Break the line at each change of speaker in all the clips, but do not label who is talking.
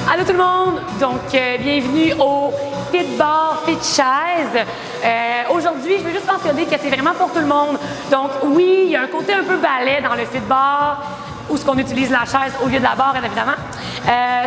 Allô tout le monde! Donc, bienvenue au Fit Bar, Fit Chaise. Aujourd'hui, je veux juste mentionner que c'est vraiment pour tout le monde. Donc, oui, il y a un côté un peu ballet dans le Fit Bar, où ce qu'on utilise la chaise au lieu de la barre, évidemment.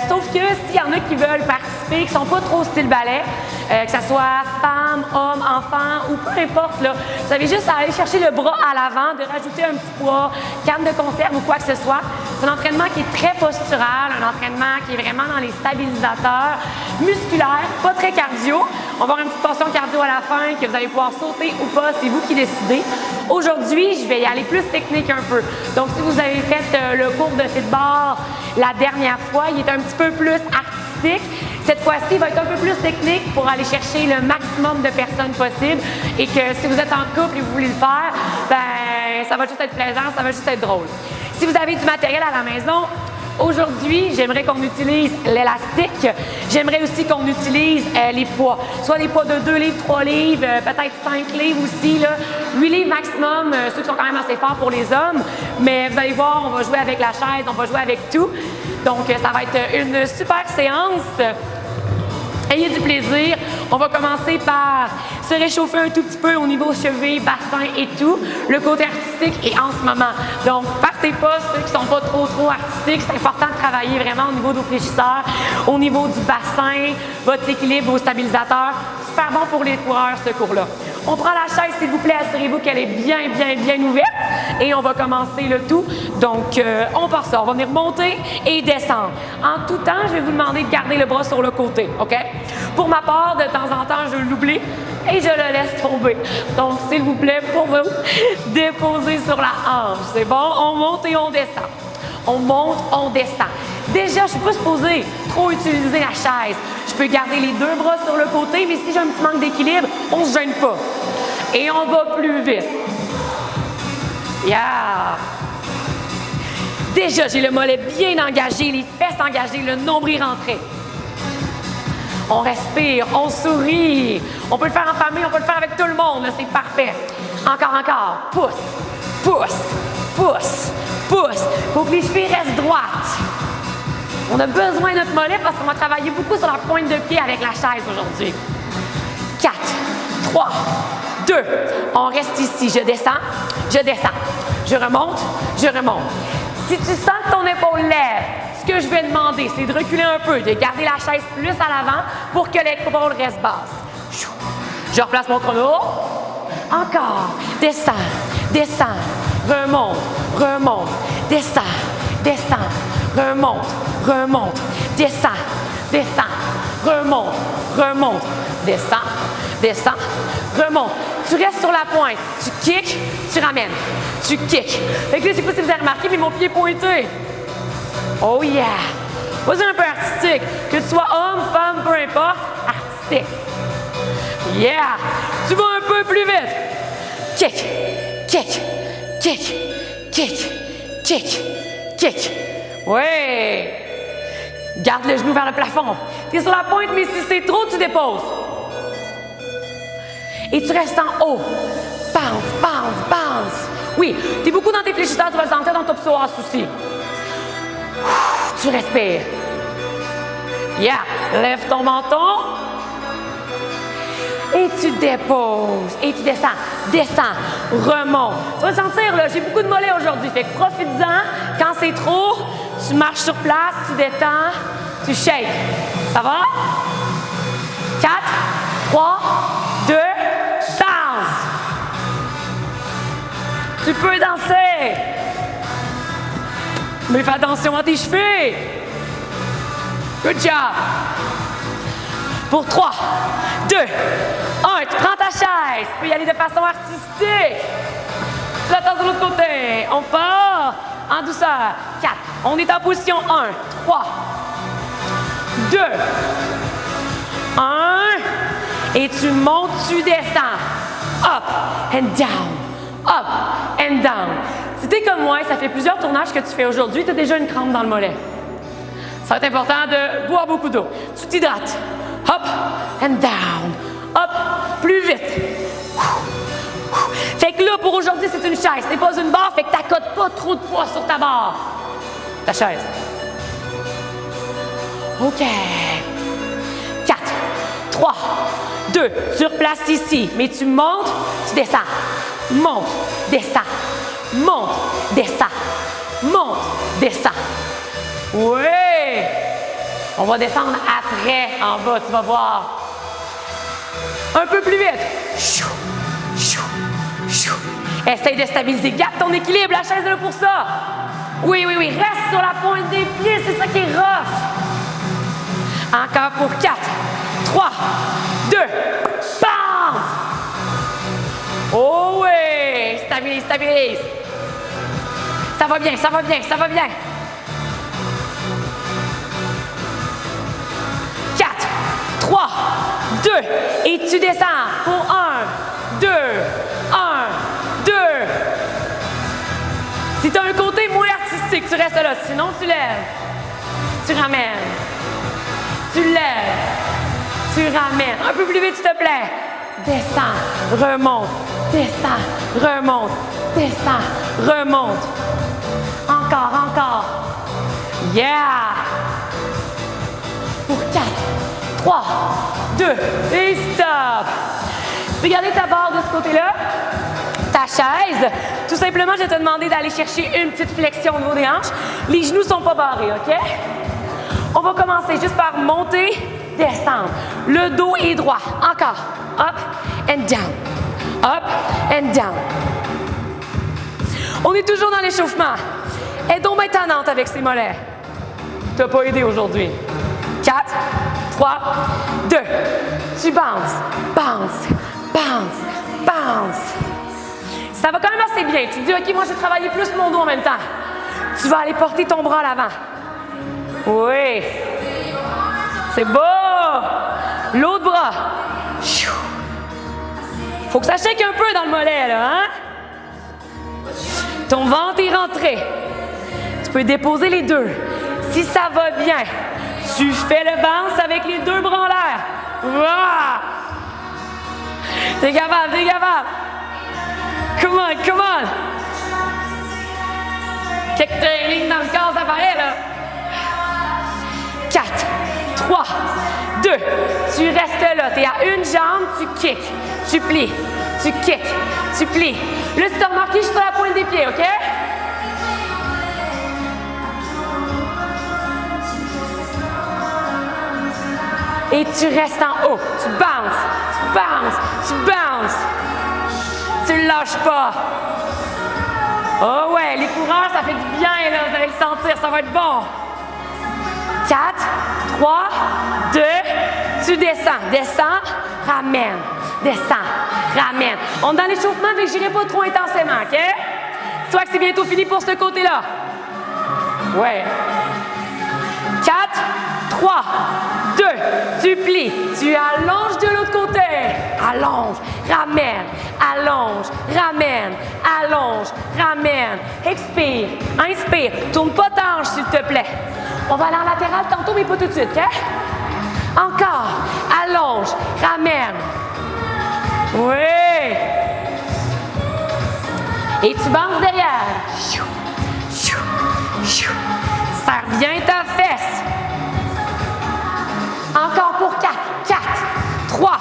Sauf que s'il y en a qui veulent participer, qui ne sont pas trop style ballet, que ce soit femme, homme, enfant ou peu importe, là, vous avez juste à aller chercher le bras à l'avant, de rajouter un petit poids, canne de conserve ou quoi que ce soit. C'est un entraînement qui est très postural, un entraînement qui est vraiment dans les stabilisateurs musculaires, pas très cardio. On va avoir une petite portion cardio à la fin que vous allez pouvoir sauter ou pas, c'est vous qui décidez. Aujourd'hui, je vais y aller plus technique un peu. Donc, si vous avez fait le cours de Fit Bar la dernière fois, il est un petit peu plus artistique. Cette fois-ci, il va être un peu plus technique pour aller chercher le maximum de personnes possible et que si vous êtes en couple et vous voulez le faire, ben ça va juste être plaisant, ça va juste être drôle. Si vous avez du matériel à la maison, aujourd'hui, j'aimerais qu'on utilise l'élastique. J'aimerais aussi qu'on utilise les poids. Soit les poids de 2 livres, 3 livres, peut-être 5 livres aussi, là. 8 livres maximum, ceux qui sont quand même assez forts pour les hommes. Mais vous allez voir, on va jouer avec la chaise, on va jouer avec tout. Donc, ça va être une super séance. Ayez du plaisir. On va commencer par se réchauffer un tout petit peu au niveau cheveux, bassin et tout. Le côté artistique est en ce moment. Donc, partez pas ceux qui sont pas trop artistiques. C'est important de travailler vraiment au niveau du fléchisseur, au niveau du bassin, votre équilibre, vos stabilisateurs. Super bon pour les coureurs, ce cours-là. On prend la chaise, s'il vous plaît. Assurez-vous qu'elle est bien ouverte. Et on va commencer le tout. Donc, on part ça. On va venir monter et descendre. En tout temps, je vais vous demander de garder le bras sur le côté, OK? Pour ma part, de temps en temps, je l'oublie et je le laisse tomber. Donc, s'il vous plaît, pour vous, déposez sur la hanche. C'est bon? On monte et on descend. On monte, on descend. Déjà, je ne suis pas supposée trop utiliser la chaise. Je peux garder les deux bras sur le côté, mais si j'ai un petit manque d'équilibre, on ne se gêne pas. Et on va plus vite. Yeah! Déjà, j'ai le mollet bien engagé, les fesses engagées, le nombril rentré. On respire, on sourit. On peut le faire en famille, on peut le faire avec tout le monde. C'est parfait. Encore. Pousse, pousse, pousse, pousse. Il faut que les chevilles restent droites. On a besoin de notre mollet parce qu'on va travailler beaucoup sur la pointe de pied avec la chaise aujourd'hui. 4, 3, 2. On reste ici. Je descends, je descends. Je remonte, je remonte. Si tu sens que ton épaule lève, ce que je vais demander, c'est de reculer un peu, de garder la chaise plus à l'avant pour que l'épaule reste basse. Je replace mon chrono. Encore. Descends, descends. Remonte, remonte. Descends, descends. Remonte, remonte. Descends, descends. Remonte, remonte. Descends, descends. Remonte. Tu restes sur la pointe. Tu kicks, tu ramènes. Tu kicks. Fait que là, je sais pas si vous avez remarqué, mais mon pied est pointé. Oh yeah! Vas-y un peu artistique. Que tu sois homme, femme, peu importe, artistique. Yeah! Tu vas un peu plus vite. Kick, kick, kick, kick, kick, kick. Ouais! Garde le genou vers le plafond. Tu es sur la pointe, mais si c'est trop, tu déposes. Et tu restes en haut. Bounce, bounce, bounce. Oui, tu es beaucoup dans tes fléchisseurs, tu vas le sentir dans ton psoas aussi. Tu respires. Yeah. Lève ton menton. Et tu déposes. Et tu descends. Descends. Remonte. Tu vas le sentir, là. J'ai beaucoup de mollets aujourd'hui. Fait que profite-en. Quand c'est trop, tu marches sur place, tu détends, tu shakes. Ça va? 4, 3, 2, danse. Tu peux danser. Mais fais attention à tes chevilles. Good job. Pour 3, 2, 1, tu prends ta chaise. Tu peux y aller de façon artistique. Tu l'attends de l'autre côté. On part en douceur. 4. On est en position 1, 3, 2, 1. Et tu montes, tu descends. Up and down. Up and down. Si t'es comme moi, ça fait plusieurs tournages que tu fais aujourd'hui, tu as déjà une crampe dans le mollet. Ça va être important de boire beaucoup d'eau. Tu t'hydrates. Up and down. Up, plus vite. Fait que là, pour aujourd'hui, c'est une chaise. C'est pas une barre, fait que t'accotes pas trop de poids sur ta barre. Ta chaise. OK. 4, 3, 2. Tu replaces ici, mais tu montes, tu descends. Monte, descends. Monte, descends. Monte, descends. Oui! On va descendre après en bas, tu vas voir. Un peu plus vite. Chou, chou, chou. Essaye de stabiliser. Garde ton équilibre, la chaise est là pour ça. Oui, oui, oui. Reste sur la pointe des pieds, c'est ça qui est rough. Encore pour 4, 3, 2, bounce! Oh oui! Stabilise, stabilise. Ça va bien, ça va bien, ça va bien. 4, 3, 2, et tu descends pour 1, 2, 1, 2. Si tu as un côté moins artistique, tu restes là. Sinon, tu lèves. Tu ramènes. Tu lèves. Tu ramènes. Un peu plus vite, s'il te plaît. Descends, remonte. Descends, remonte. Descends, remonte. Encore, encore. Yeah! Pour 4, 3, 2, et stop. Tu peux garder ta barre de ce côté-là. Ta chaise. Tout simplement, je vais te demander d'aller chercher une petite flexion au niveau des hanches. Les genoux ne sont pas barrés, OK? On va commencer juste par monter, descendre. Le dos est droit. Encore. Up and down. Up and down. On est toujours dans l'échauffement. Aide donc étonnante avec ses mollets. Tu n'as pas aidé aujourd'hui. 4, 3, 2. Tu bounces, bounce, bounce, bounce. Ça va quand même assez bien. Tu te dis, OK, moi, je vais travailler plus mon dos en même temps. Tu vas aller porter ton bras à l'avant. Oui. C'est beau. L'autre bras. Faut que ça shake un peu dans le mollet, là, hein? Ton ventre est rentré. Tu peux déposer les deux. Si ça va bien, tu fais le bounce avec les deux bras en l'air. Wow! T'es capable, t'es capable. Come on, come on. Quelques training dans le corps, ça paraît, là. 4, 3, 2. Tu restes là. Tu es à une jambe, tu kicks. Tu plies. Tu kicks. Tu plies. Là, si tu as remarqué, je suis sur la pointe des pieds, OK? Et tu restes en haut. Tu bounces. Tu bounces. Tu bounces. Tu ne lâches pas. Oh ouais, les coureurs, ça fait du bien, là. Vous allez le sentir, ça va être bon. 4, 3, 2, tu descends. Descends, ramène. Descends, ramène. On est dans l'échauffement, mais je n'irai pas trop intensément, OK? Soit que c'est bientôt fini pour ce côté-là. Ouais. 4, 3, 2, tu plies. Tu allonges de l'autre côté. Allonge, ramène, allonge, ramène, allonge, ramène. Expire, inspire. Tourne pas ta hanche, s'il te plaît. On va aller en latéral tantôt, mais pas tout de suite, OK? Encore. Allonge, ramène. Oui. Et tu bounces derrière. Serre bien ta fesse. Encore pour 4. 4, 3.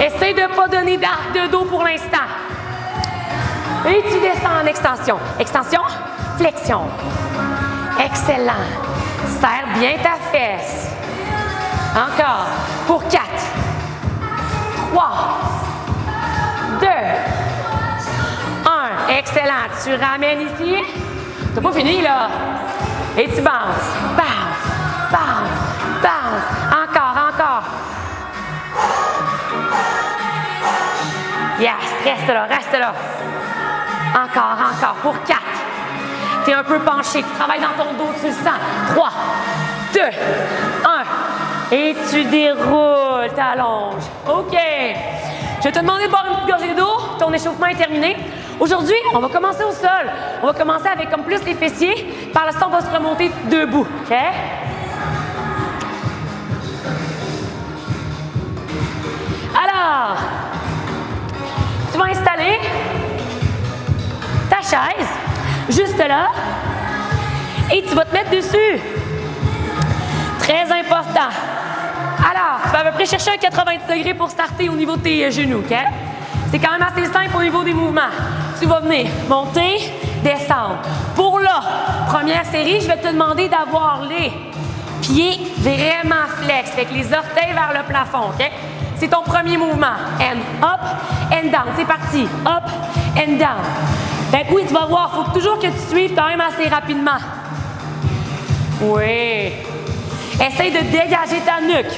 Essaye de ne pas donner d'arc de dos pour l'instant. Et tu descends en extension. Extension, flexion. Excellent. Serre bien ta fesse. Encore. Pour 4, 3, 2, 1. Excellent. Tu ramènes ici. Tu n'as pas fini, là. Et tu bounces. Bounce, bounce, bounce. Encore, encore. Yes, reste là, reste là. Encore, encore. Pour 4. Tu es un peu penché. Tu travailles dans ton dos, tu le sens. 3, 2, 1. Et tu déroules, t'allonges. OK. Je vais te demander de boire une petite gorgée d'eau. Ton échauffement est terminé. Aujourd'hui, on va commencer au sol. On va commencer avec comme plus les fessiers. Par la suite, on va se remonter debout. OK? Alors, tu vas installer ta chaise juste là et tu vas te mettre dessus. Très Très important. Alors, tu vas à peu près chercher un 90 degrés pour starter au niveau de tes genoux, OK? C'est quand même assez simple au niveau des mouvements. Tu vas venir monter, descendre. Pour là, première série, je vais te demander d'avoir les pieds vraiment flex, avec les orteils vers le plafond, OK? C'est ton premier mouvement. And up, and down. C'est parti. Up, and down. Fait que oui, tu vas voir, il faut toujours que tu suives quand même assez rapidement. Oui. Essaye de dégager ta nuque.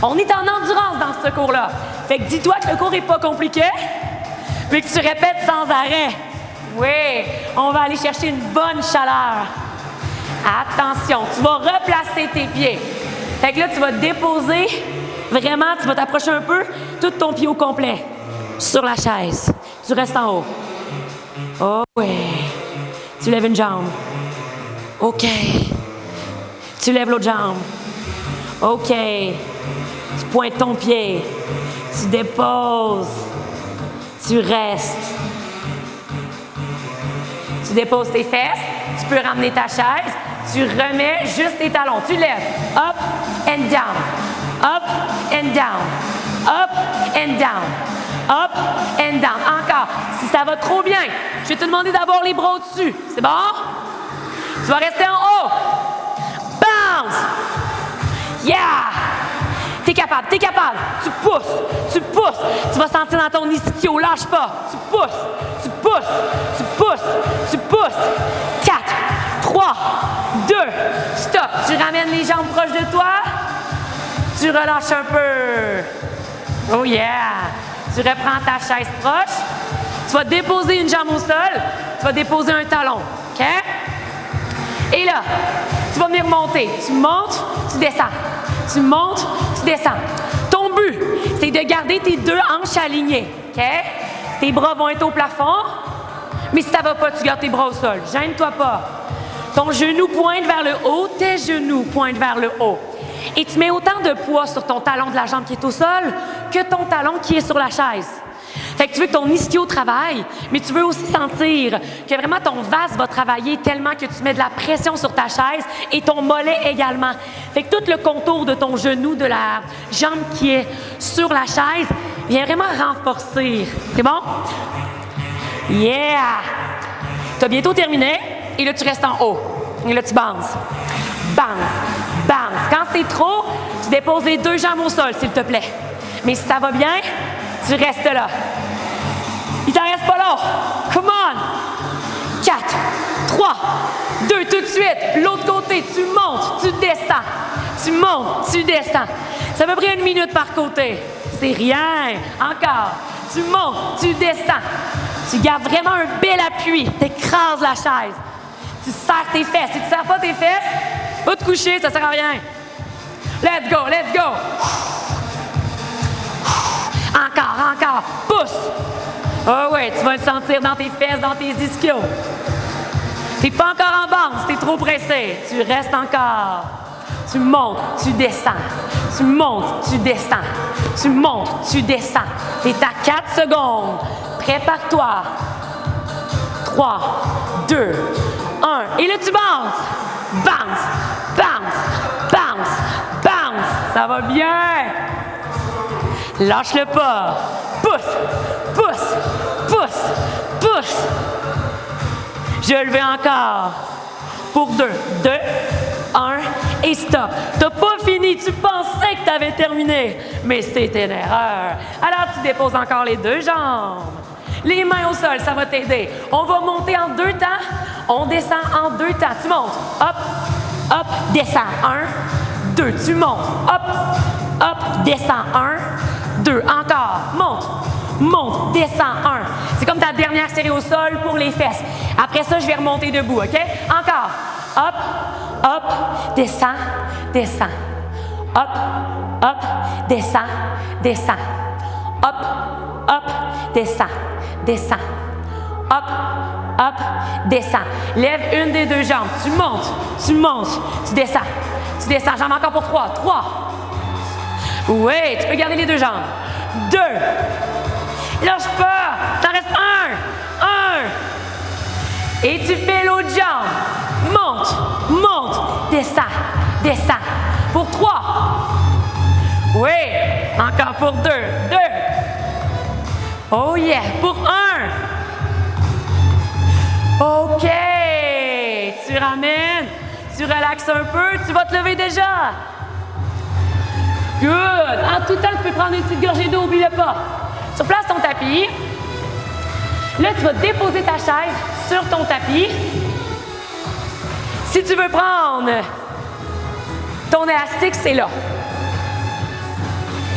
On est en endurance dans ce cours-là. Fait que dis-toi que le cours n'est pas compliqué, mais que tu répètes sans arrêt. Oui, on va aller chercher une bonne chaleur. Attention, tu vas replacer tes pieds. Fait que là, tu vas déposer, vraiment, tu vas t'approcher un peu, tout ton pied au complet sur la chaise. Tu restes en haut. Oh oui. Tu lèves une jambe. OK. Tu lèves l'autre jambe. OK. Tu pointes ton pied. Tu déposes. Tu restes. Tu déposes tes fesses. Tu peux ramener ta chaise. Tu remets juste tes talons. Tu lèves. Up and down. Up and down. Up and down. Up and down. Encore. Si ça va trop bien, je vais te demander d'avoir les bras au-dessus. C'est bon? Tu vas rester en haut. Bounce. Yeah! T'es capable, t'es capable. Tu pousses, tu pousses. Tu vas sentir dans ton ischio, lâche pas. Tu pousses, tu pousses, tu pousses, tu pousses. 4, 3, 2, stop. Tu ramènes les jambes proches de toi. Tu relâches un peu. Oh yeah! Tu reprends ta chaise proche. Tu vas déposer une jambe au sol. Tu vas déposer un talon. OK? Et là, tu vas venir monter. Tu montes, tu descends. Tu montes, tu descends. Ton but, c'est de garder tes deux hanches alignées. OK? Tes bras vont être au plafond. Mais si ça ne va pas, tu gardes tes bras au sol. Gêne-toi pas. Ton genou pointe vers le haut. Tes genoux pointent vers le haut. Et tu mets autant de poids sur ton talon de la jambe qui est au sol que ton talon qui est sur la chaise. Fait que tu veux que ton ischio travaille, mais tu veux aussi sentir que vraiment ton vas va travailler tellement que tu mets de la pression sur ta chaise et ton mollet également. Fait que tout le contour de ton genou, de la jambe qui est sur la chaise, vient vraiment renforcer. C'est bon? Yeah! Tu as bientôt terminé et là, tu restes en haut. Et là, tu bounces. Bounce. Bounce. Quand c'est trop, tu déposes les deux jambes au sol, s'il te plaît. Mais si ça va bien, tu restes là. Il t'en reste pas long. Come on. 4, 3, 2, tout de suite. L'autre côté, tu montes, tu descends. Tu montes, tu descends. C'est à peu près 1 minute par côté. C'est rien. Encore. Tu montes, tu descends. Tu gardes vraiment un bel appui. Tu écrases la chaise. Tu serres tes fesses. Si tu ne serres pas tes fesses, va te coucher, ça ne sert à rien. Let's go, let's go. Encore, encore. Pousse. Oh oui, tu vas le sentir dans tes fesses, dans tes ischios. Tu n'es pas encore en bounce, tu es trop pressé. Tu restes encore. Tu montes, tu descends. Tu montes, tu descends. Tu montes, tu descends. Tu es à 4 secondes. Prépare-toi. 3, 2, 1. Et là, tu bounces. Bounce, bounce, bounce, bounce. Ça va bien. Lâche-le pas. Pousse, pousse, pousse, pousse. Je le vais encore. Pour 2, 2, 1 et stop. Tu n'as pas fini. Tu pensais que tu avais terminé. Mais c'était une erreur. Alors, tu déposes encore les deux jambes. Les mains au sol, ça va t'aider. On va monter en 2 temps. On descend en 2 temps. Tu montes. Hop, hop, descends. 1, 2. Tu montes. Hop, hop, descends. 1, 2. Encore. Monte, monte, descends. 1. C'est comme ta dernière série au sol pour les fesses. Après ça, je vais remonter debout, OK? Encore. Hop, hop, descends, descends. Hop, hop, descends, descends. Hop, hop, descends, descends. Hop, hop, descends. Lève une des deux jambes. Tu montes, tu descends. Tu descends. J'en ai encore pour 3. 3. Oui, tu peux garder les deux jambes. 2. Lâche pas. T'en reste 1. 1. Et tu fais l'autre jambe. Monte, monte, descends, descends. Pour 2. 2. Oh yeah. Pour 1. OK. Tu ramènes. Tu relaxes un peu. Tu vas te lever déjà. Good. En tout temps, tu peux prendre une petite gorgée d'eau. Oublie-le pas. Tu replaces ton tapis. Là, tu vas déposer ta chaise sur ton tapis. Si tu veux prendre ton élastique, c'est là.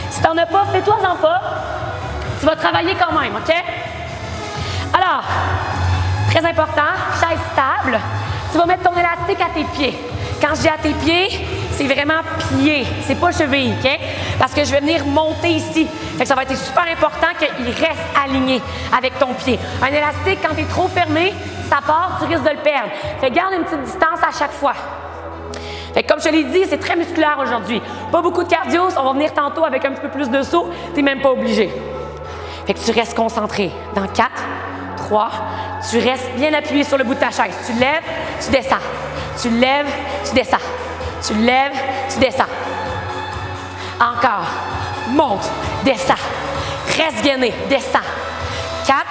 Si tu n'en as pas, fais-toi-en pas. Tu vas travailler quand même, OK? Alors, très important, chaise stable. Tu vas mettre ton élastique à tes pieds. Quand je dis à tes pieds, c'est vraiment pieds, c'est pas cheville, OK? Parce que je vais venir monter ici. Fait que ça va être super important qu'il reste aligné avec ton pied. Un élastique, quand tu es trop fermé, ça part, tu risques de le perdre. Fait que garde une petite distance à chaque fois. Fait que comme je te l'ai dit, c'est très musculaire aujourd'hui. Pas beaucoup de cardio, on va venir tantôt avec un petit peu plus de saut, tu n'es même pas obligé. Fait que tu restes concentré. Dans 4, 3, tu restes bien appuyé sur le bout de ta chaise. Tu lèves, tu descends. Tu lèves, tu descends. Tu lèves, tu descends. Encore. Monte, descends. Reste gainé, descends. 4,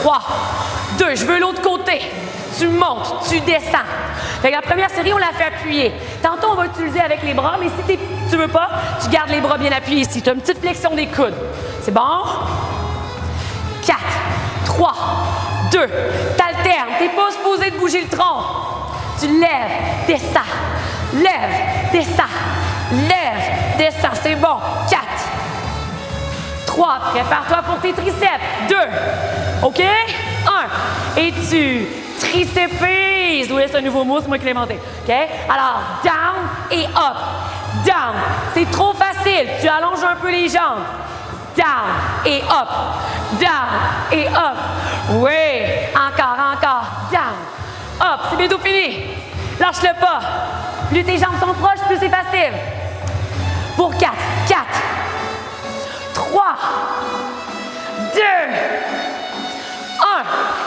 3, 2. Je veux l'autre côté. Tu montes, tu descends. Fait que la première série, on l'a fait appuyer. Tantôt, on va l'utiliser avec les bras, mais si tu veux pas, tu gardes les bras bien appuyés ici. Tu as une petite flexion des coudes. C'est bon? 4, 3, 2. T'alternes. T'es pas supposé de bouger le tronc. Tu lèves, descends. Lève, descends. Lève, descends. C'est bon. 4, 3. Prépare-toi pour tes triceps. 2. OK? 1. Et tu tricepises. Oui, c'est un nouveau mot, c'est moi qui l'ai inventé. OK? Alors, down et up. Down. C'est trop facile. Tu allonges un peu les jambes. Down et up. Down et up. Oui. Encore. Down. Up. C'est bientôt fini. Lâche-le pas. Plus tes jambes sont proches, plus c'est facile. Pour 4. 4. 3. 2.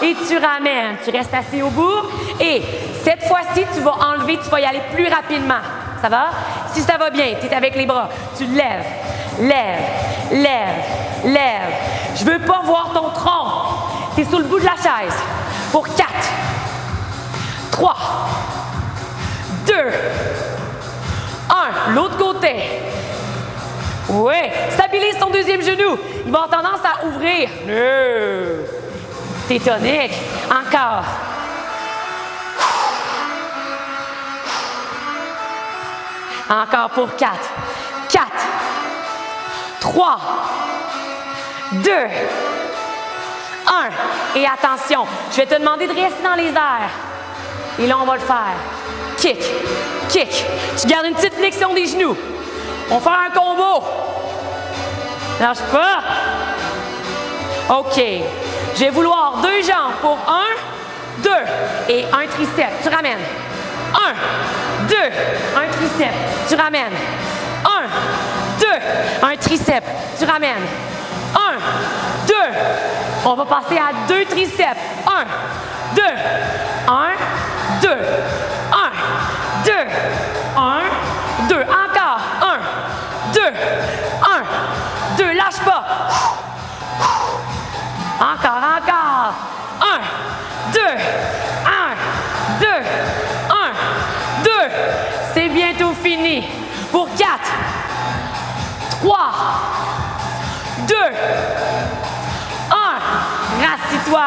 1. Et tu ramènes. Tu restes assis au bout. Et cette fois-ci, tu vas enlever, tu vas y aller plus rapidement. Ça va? Si ça va bien, tu es avec les bras. Tu lèves. Lève. Lève. Lève. Je veux pas voir ton tronc. Tu es sous le bout de la chaise. Pour 4. 3. 2. 1. L'autre côté. Oui. Stabilise ton deuxième genou. Il va avoir tendance à ouvrir. T'es tonique. Encore. Encore pour 4. 4. 3. 2. 1. Et attention, je vais te demander de rester dans les airs. Et là, on va le faire. Kick. Kick. Tu gardes une petite flexion des genoux. On va faire un combo. Lâche pas. OK. Je vais vouloir 2 jambes pour 1, 2 et un triceps. Tu ramènes. 1, 2, un triceps. Tu ramènes. 1, 2, un triceps. Tu ramènes. 1, 2. On va passer à 2 triceps. 1, 2, 1, 2, 1, 2, 1, 2. Encore. 1, 2, 1, 2. Lâche pas. Encore. 1, 2, 1, 2, 1, 2. C'est bientôt fini. Pour 4, 3, 2, 1. Rassis-toi.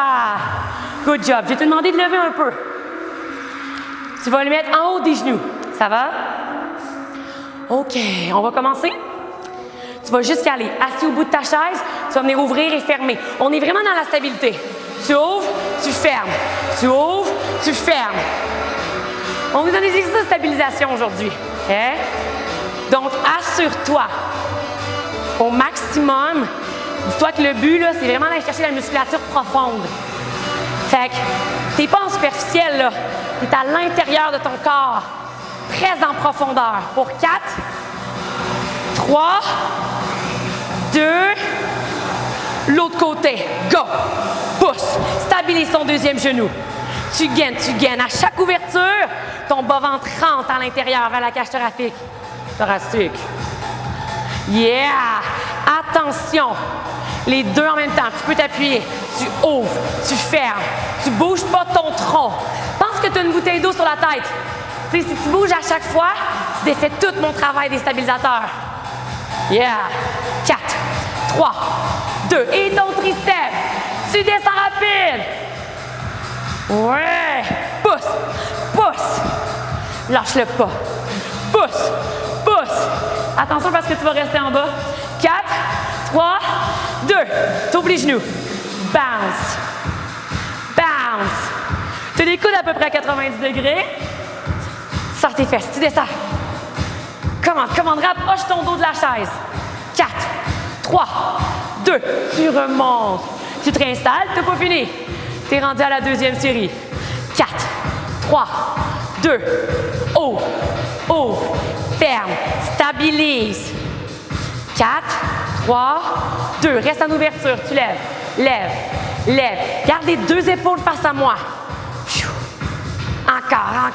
Good job. Je vais te demander de lever un peu. Tu vas le mettre en haut des genoux. Ça va? OK. On va commencer. Tu vas juste y aller. Assis au bout de ta chaise, tu vas venir ouvrir et fermer. On est vraiment dans la stabilité. Tu ouvres, tu fermes. Tu ouvres, tu fermes. On vous donne des exercices de stabilisation aujourd'hui. OK? Donc, assure-toi au maximum. Dis-toi que le but, là, c'est vraiment d'aller chercher la musculature profonde. Fait que t'es pas en superficiel, là. T'es à l'intérieur de ton corps. Très en profondeur. Pour 4, 3, 2, l'autre côté. Go! Pousse. Stabilise ton deuxième genou. Tu gaines. À chaque ouverture, ton bas-ventre rentre à l'intérieur vers la cage thoracique. Yeah! Attention, les deux en même temps. Tu peux t'appuyer, tu ouvres, tu fermes, tu bouges pas ton tronc. Pense que tu as une bouteille d'eau sur la tête. Tu sais, si tu bouges à chaque fois, tu défais tout mon travail des stabilisateurs. Yeah! 4, 3, 2, et ton triceps. Tu descends rapide. Ouais! Pousse, pousse. Lâche-le pas. Pousse, pousse. Attention parce que tu vas rester en bas. 4, 3, 2. T'ouvres les genoux. Bounce. Bounce. Tu as les coudes à peu près à 90 degrés. Sors tes fesses. Tu descends. Commande. Rapproche ton dos de la chaise. 4, 3, 2. Tu remontes. Tu te réinstalles. Tu n'as pas fini. Tu es rendu à la deuxième série. 4, 3, 2. Ouvre. Ouvre. Ferme. Stabilise. 4, 3, 2. Reste en ouverture. Tu lèves. Lève. Lève. Garde les deux épaules face à moi. Encore.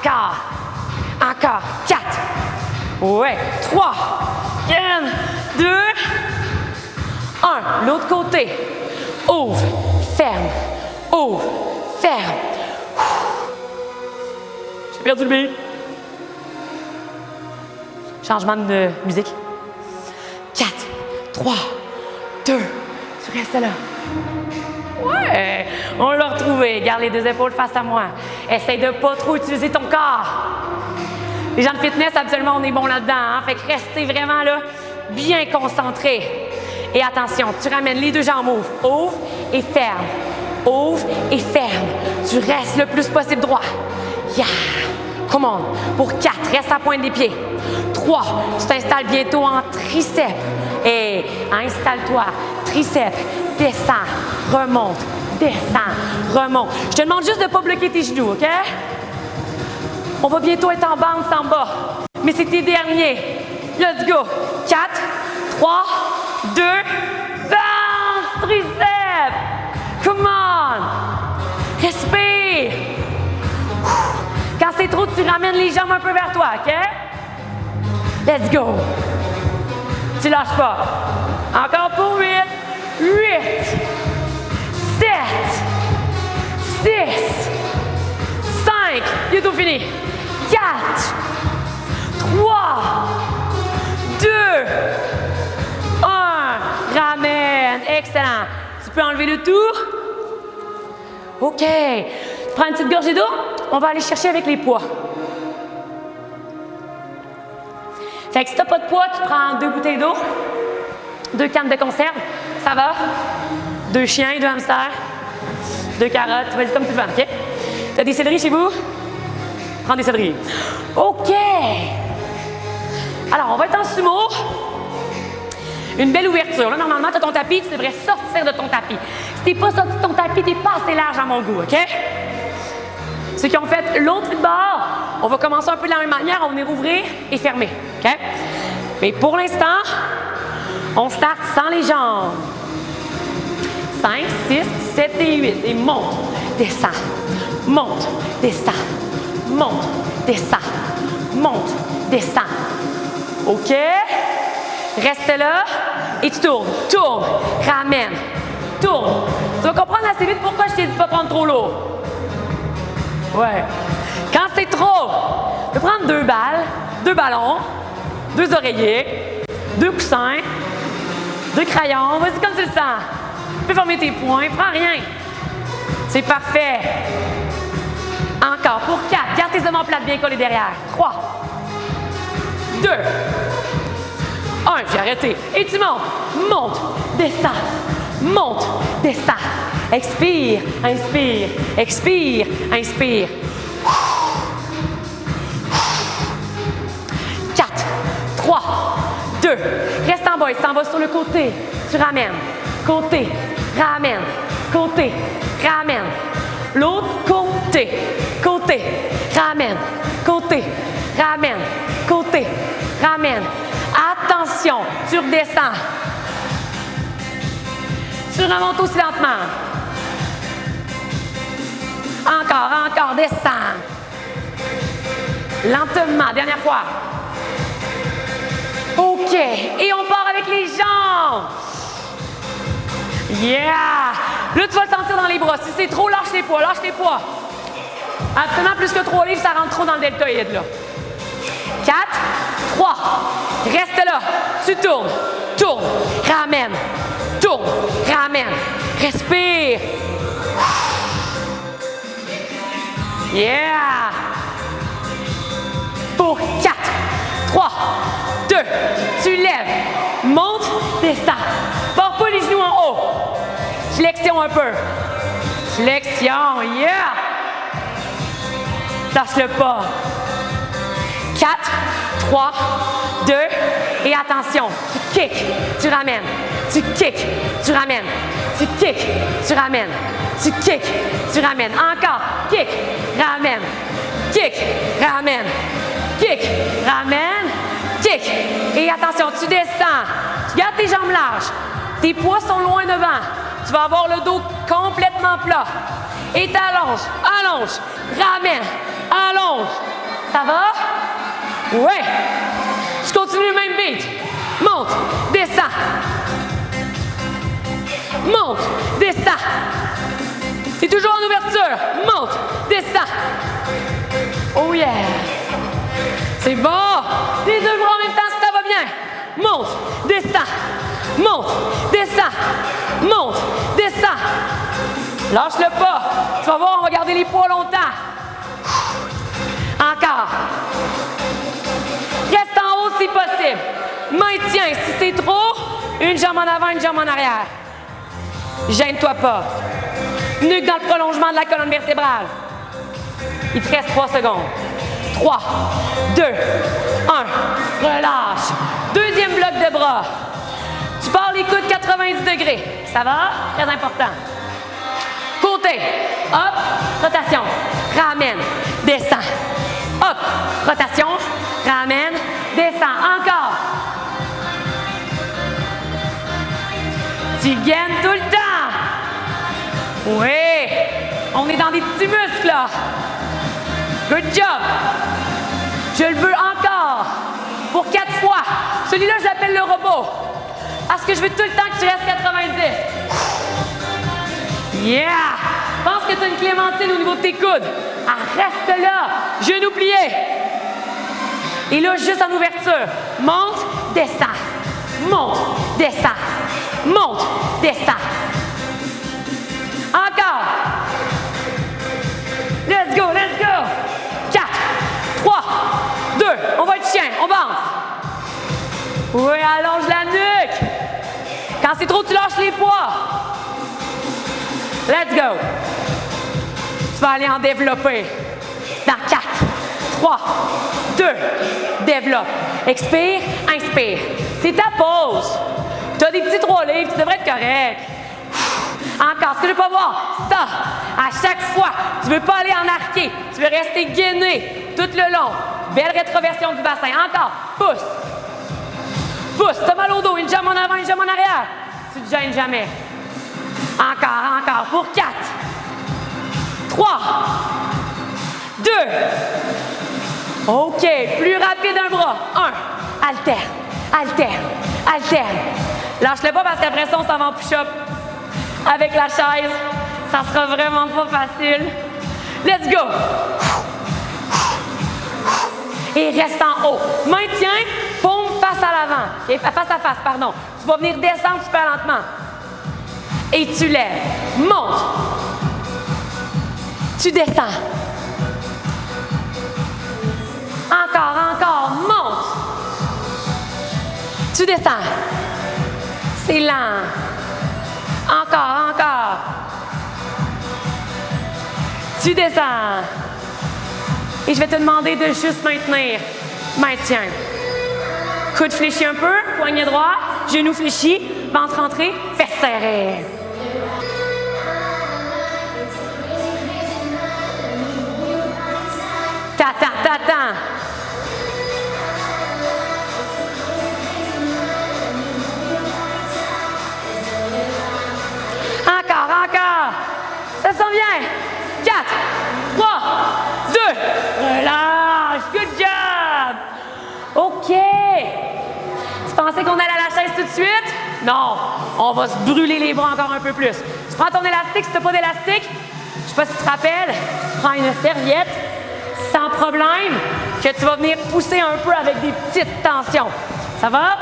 4. Ouais. 3. 2. 1. L'autre côté. Ouvre. Ferme. Ouvre. Ferme. J'ai perdu le beat. Changement de musique. 4, 3, 2. Tu restes là. Ouais, on l'a retrouvé. Garde les deux épaules face à moi. Essaye de ne pas trop utiliser ton corps. Les gens de fitness, habituellement, on est bon là-dedans. Hein? Fait que restez vraiment là, bien concentrés. Et attention, tu ramènes les deux jambes, ouvre et ferme. Ouvre et ferme. Tu restes le plus possible droit. Yeah! Come on. Pour 4, reste à pointe des pieds. 3, tu t'installes bientôt en triceps. Et installe-toi. Triceps. Descends. Remonte. Descends. Remonte. Je te demande juste de ne pas bloquer tes genoux, OK? On va bientôt être en bounce en bas. Mais c'est tes derniers. Let's go. 4, 3, 2, bounce. Triceps. Come on. Respire. Quand c'est trop, tu ramènes les jambes un peu vers toi, OK? Let's go. Tu lâches pas. Encore pour 8, 7, 6, 5. Bientôt fini. 4, 3, 2, 1. Ramène. Excellent. Tu peux enlever le tout. OK. Prends une petite gorgée d'eau. On va aller chercher avec les poids. Fait que si tu n'as pas de poids, tu prends 2 bouteilles d'eau, 2 cannes de conserve. Ça va? 2 chiens, 2 hamsters, 2 carottes. Vas-y comme tu veux, OK? Tu as des céleris chez vous? Prends des céleris. OK. Alors, on va être en sumo. Une belle ouverture. Là, normalement, tu as ton tapis. Tu devrais sortir de ton tapis. Si tu n'es pas sorti de ton tapis, tu n'es pas assez large à mon goût, OK? Ceux qui ont fait l'autre football, on va commencer un peu de la même manière. On va venir ouvrir et fermer. OK? Mais pour l'instant, on start sans les jambes. 5, 6, 7 et 8. Et monte, descend, monte, descend, monte, descend, monte, descend. OK? Reste là et tu tournes, ramène, tourne. Tu vas comprendre assez vite pourquoi je t'ai dit de ne pas prendre trop lourd. Ouais. Quand c'est trop, tu peux prendre 2 balles, 2 ballons, 2 oreillers, 2 coussins, 2 crayons. Vas-y comme tu le sens. Tu peux fermer tes poings, prends rien. C'est parfait. Encore pour 4. Garde tes omoplates bien collées derrière. 3, 2, 1. J'ai arrêté. Et tu montes, descends, monte, descends. Expire, inspire, expire, inspire. 4, 3, 2. Reste en bas, il s'en va sur le côté. Tu ramènes. Côté, ramène. Côté, ramène. L'autre côté. Côté, ramène. Côté, ramène. Côté, ramène. Attention, tu redescends. Tu remontes aussi lentement. Encore, descends. Lentement, dernière fois. OK, et on part avec les jambes. Yeah! Là, tu vas le sentir dans les bras. Si c'est trop, lâche tes poids, lâche tes poids. Absolument plus que 3 livres, ça rentre trop dans le deltoïde, là. 4, 3. Reste là. Tu tournes, tourne, ramène, tourne, ramène. Respire. Yeah! Pour 4, 3, 2, tu lèves, monte, descends. Porte pas les genoux en haut. Flexion un peu. Flexion, yeah! Lâche-le pas. 4, 3, 2, et attention, tu kicks, tu ramènes, tu kicks, tu ramènes, tu kicks, tu ramènes, tu kicks, tu ramènes. Encore, kick, ramène, kick, ramène, kick, ramène, kick. Et attention, tu descends, tu gardes tes jambes larges, tes poids sont loin devant, tu vas avoir le dos complètement plat. Et t'allonges, allonge, ramène, allonge. Ça va? Ouais. Tu continues le même beat. Monte, descends. Monte, descends. T'es toujours en ouverture. Monte, descends. Oh yeah. C'est bon. Les deux bras en même temps si ça va bien. Monte, descends. Monte, descends. Monte, descends. Lâche-le pas. Tu vas voir, on va garder les poids longtemps. Encore. Reste en haut si possible. Maintiens. Si c'est trop, une jambe en avant, une jambe en arrière. Gêne-toi pas. Nuque dans le prolongement de la colonne vertébrale. Il te reste 3 secondes. 3, 2, 1. Relâche. Deuxième bloc de bras. Tu pars les coudes 90 degrés. Ça va? Très important. Côté. Hop. Rotation. Ramène. Descends. Hop. Rotation. Ramène. Descends. Encore. Tu gaines tout le temps. Oui. On est dans des petits muscles là. Good job. Je le veux encore. Pour 4 fois. Celui-là, je l'appelle le robot. Parce que je veux tout le temps que tu restes 90. Yeah! Pense que tu as une clémentine au niveau de tes coudes. Ah, reste là. Genoux pliés. Et là, juste en ouverture. Monte, descends. Monte, descends. Monte, descends. Encore. Let's go, let's go. 4, 3, 2. On va être chien. On avance. Oui, allonge la nuque. Quand c'est trop, tu lâches les poids. Let's go. Tu vas aller en développer. Dans 4, 3, 2, développe. Expire, inspire. C'est ta pause. Tu as des petits 3 livres, tu devrais être correct. Encore, ce que je veux pas voir, ça. À chaque fois, tu veux pas aller en arqué. Tu veux rester gainé tout le long. Belle rétroversion du bassin. Encore, pousse. Pousse, t'as mal au dos, une jambe en avant, une jambe en arrière. Tu te gênes jamais. Encore, encore, pour 4, 3, 2. OK, plus rapide un bras. 1, alterne, alterne, alterne. Lâche-le pas parce qu'après ça, on s'en va en push-up. Avec la chaise, ça sera vraiment pas facile. Let's go. Et reste en haut. Maintiens, paume face à l'avant. Okay? Face à face, pardon. Tu vas venir descendre super lentement. Et tu lèves. Monte. Tu descends. Encore, encore. Monte. Tu descends. C'est lent. Encore, encore. Tu descends. Et je vais te demander de juste maintenir. Maintiens. Coude fléchi un peu, poignet droit, genou fléchi, ventre rentré, fesses serrées. T'attends, t'attends. Encore, encore. Ça sent bien. 4, 3, 2. Relâche. Good job. OK. Tu pensais qu'on allait à la chaise tout de suite? Non, on va se brûler les bras encore un peu plus. Tu prends ton élastique, si tu n'as pas d'élastique, je ne sais pas si tu te rappelles, tu prends une serviette, sans problème, que tu vas venir pousser un peu avec des petites tensions. Ça va?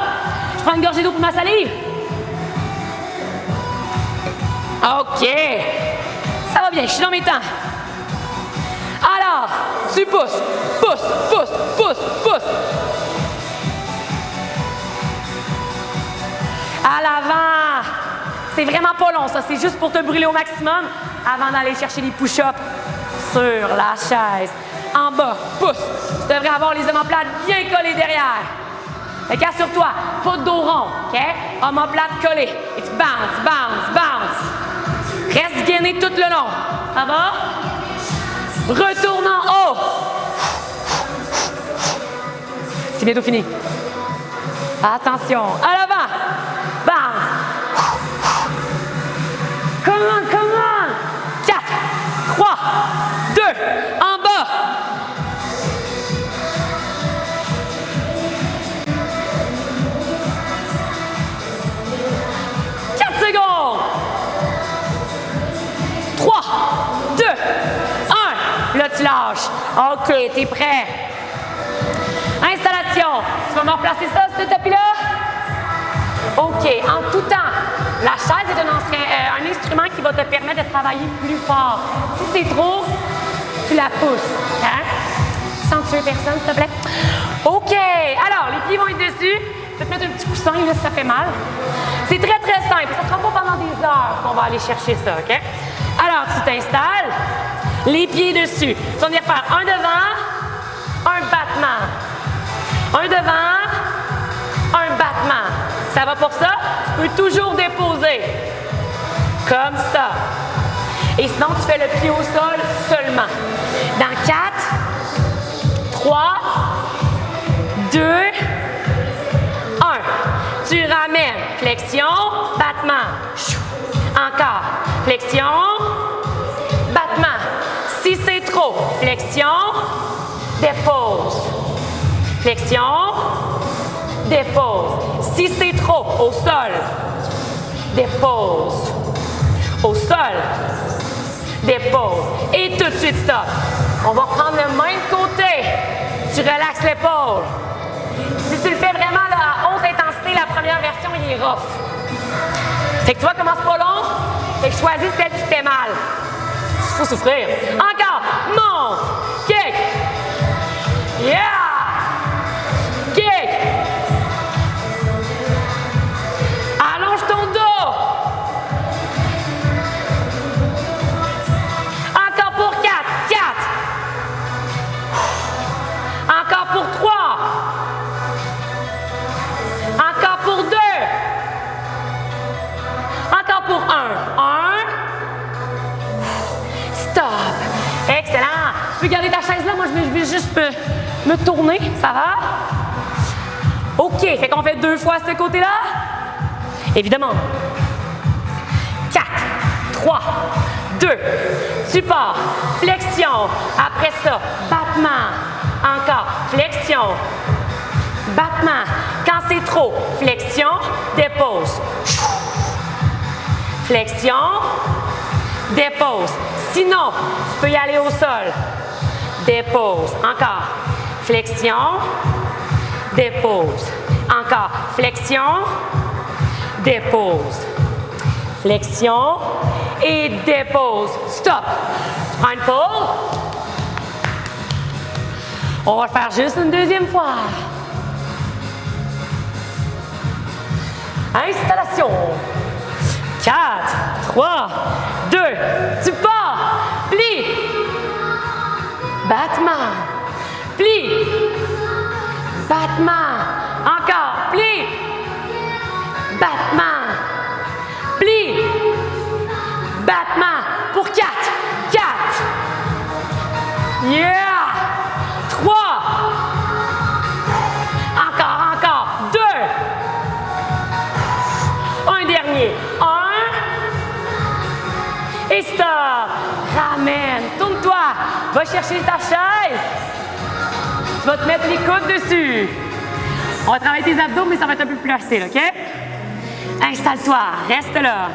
Je prends une gorgée d'eau pour ma salive. OK. Ça va bien, je suis dans mes temps. Alors, tu pousses, pousse, pousse, pousse, pousse. À l'avant. C'est vraiment pas long, ça. C'est juste pour te brûler au maximum avant d'aller chercher les push-ups sur la chaise. En bas, pousse. Tu devrais avoir les omoplates bien collées derrière. Fait qu'assure-toi, pas de dos rond, OK? Omoplate collée. Et tu bounce, bounce, bounce. Reste gainé tout le long. Ça va? Retourne en haut. C'est bientôt fini. Attention. À l'avant. Bounce. Come on, come on. 4, 3, 2, en bas. Secondes. 3, 2, 1. Là, tu lâches. OK, t'es prêt. Installation. Tu vas me replacer ça, ce tapis-là? OK, en tout temps. La chaise est un instrument qui va te permettre de travailler plus fort. Si c'est trop, tu la pousses. Hein? Sans tuer personne, s'il te plaît. OK. Alors, les pieds vont être dessus. Je vais te mettre un petit coussin, là, si ça fait mal. C'est très, très simple. Ça ne sera pas pendant des heures qu'on va aller chercher ça, OK? Alors, tu t'installes, les pieds dessus. Tu vas venir faire un devant, un battement. Un devant, un battement. Ça va pour ça? Tu peux toujours déposer. Comme ça. Et sinon, tu fais le pied au sol seulement. Dans 4, 3, 2, 1. Tu ramènes. Flexion, battement. Encore. Flexion, battement. Si c'est trop, flexion, dépose. Flexion, dépose. Si c'est trop, au sol, dépose. Au sol, dépose. Et tout de suite, stop. On va prendre le même côté. Tu relaxes l'épaule. Si tu le fais vraiment à haute intensité, la première version, il est rough. Fait que tu vois comment c'est pas long? Fait que choisis celle qui fait mal. Il faut souffrir. Encore. Monte. Kick. Yeah! Kick. Allonge ton dos. Encore pour 4. 4. Encore pour 3. Encore pour 2. Encore pour 1. 1. Stop. Excellent. Tu peux garder ta chaise là. Moi, je vais juste me tourner. Ça va? OK. Fait qu'on fait 2 fois ce côté-là. Évidemment. 4, 3, 2. Support. Flexion. Après ça, battement. Encore. Flexion. Battement. Quand c'est trop, flexion, dépose. Flexion, dépose. Sinon, tu peux y aller au sol. Dépose. Encore. Flexion, dépose. Encore. Flexion, dépose. Flexion et dépose. Stop. Tu prends une pause. On va le faire juste une deuxième fois. Installation. 4, 3, 2, tu pars. Plie. Battement. Plie. Battement. Encore. Plie. Battement. Plie. Battement. Pour 4. 4. Yeah. 3. Encore. 2. Un dernier. 1. Et stop. Ramène. Tourne-toi. Va chercher ta chaise. Tu vas te mettre les coudes dessus. On va travailler tes abdos, mais ça va être un peu plus facile, OK? Installe-toi, reste là.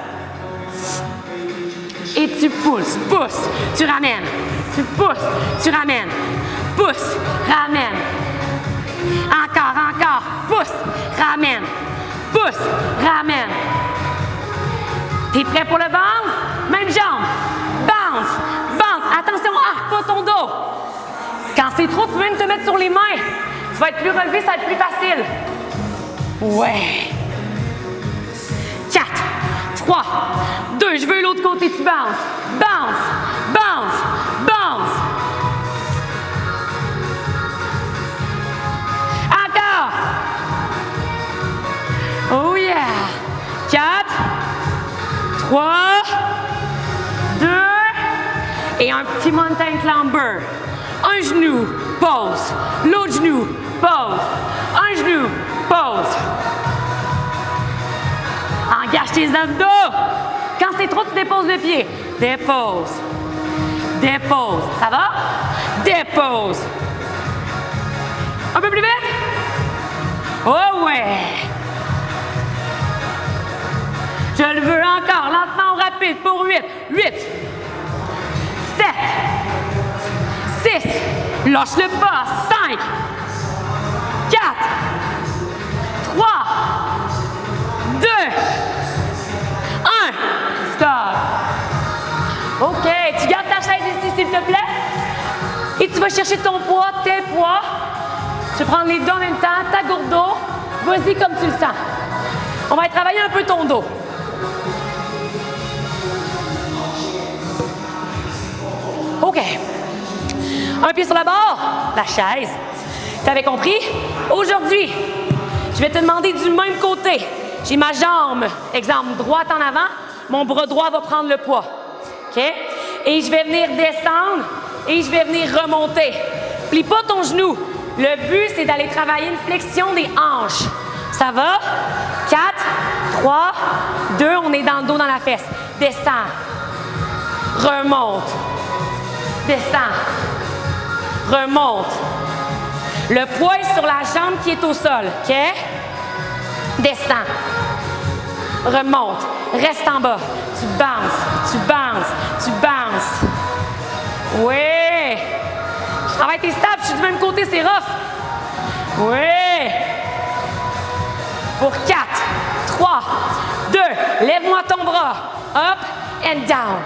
Et tu pousses, pousses, tu ramènes. Tu pousses, tu ramènes. Pousse, ramène. Encore, encore. Pousse, ramène. Pousse, ramène. T'es prêt pour le bounce? Même jambe. Bounce, bounce. Attention, arque pas ton dos. Quand c'est trop, tu peux même te mettre sur les mains. Tu vas être plus relevé, ça va être plus facile. Ouais. 4, 3, 2, je veux l'autre côté, tu bounce. Bounce, bounce, bounce. Encore. Oh yeah. 4, 3, 2, et un petit mountain climber. Un genou, pause. L'autre genou, pause. Un genou, pause. Engage tes abdos. Quand c'est trop, tu déposes le pied. Dépose. Dépose. Ça va? Dépose. Un peu plus vite. Oh ouais. Je le veux encore. Lentement ou rapide pour 8. 8. 7. 6. Lâche le bas. 5. 4. 3. 2. 1. Stop. OK. Tu gardes ta chaise ici, s'il te plaît. Et tu vas chercher ton poids, tes poids. Tu prends les deux en même temps, ta gourde d'eau. Vas-y comme tu le sens. On va travailler un peu ton dos. OK. Un pied sur la barre, la chaise. Tu avais compris? Aujourd'hui, je vais te demander du même côté. J'ai ma jambe, exemple, droite en avant. Mon bras droit va prendre le poids. OK? Et je vais venir descendre et je vais venir remonter. Plie pas ton genou. Le but, c'est d'aller travailler une flexion des hanches. Ça va? 4, 3, 2, on est dans le dos, dans la fesse. Descends. Remonte. Descends. Remonte. Le poids est sur la jambe qui est au sol. OK? Descends. Remonte. Reste en bas. Tu bounces. Tu bounces. Tu bounces. Oui. Je travaille tes steps. Je suis du même côté, c'est rough. Oui. Pour 4, 3, 2. Lève-moi ton bras. Up and down.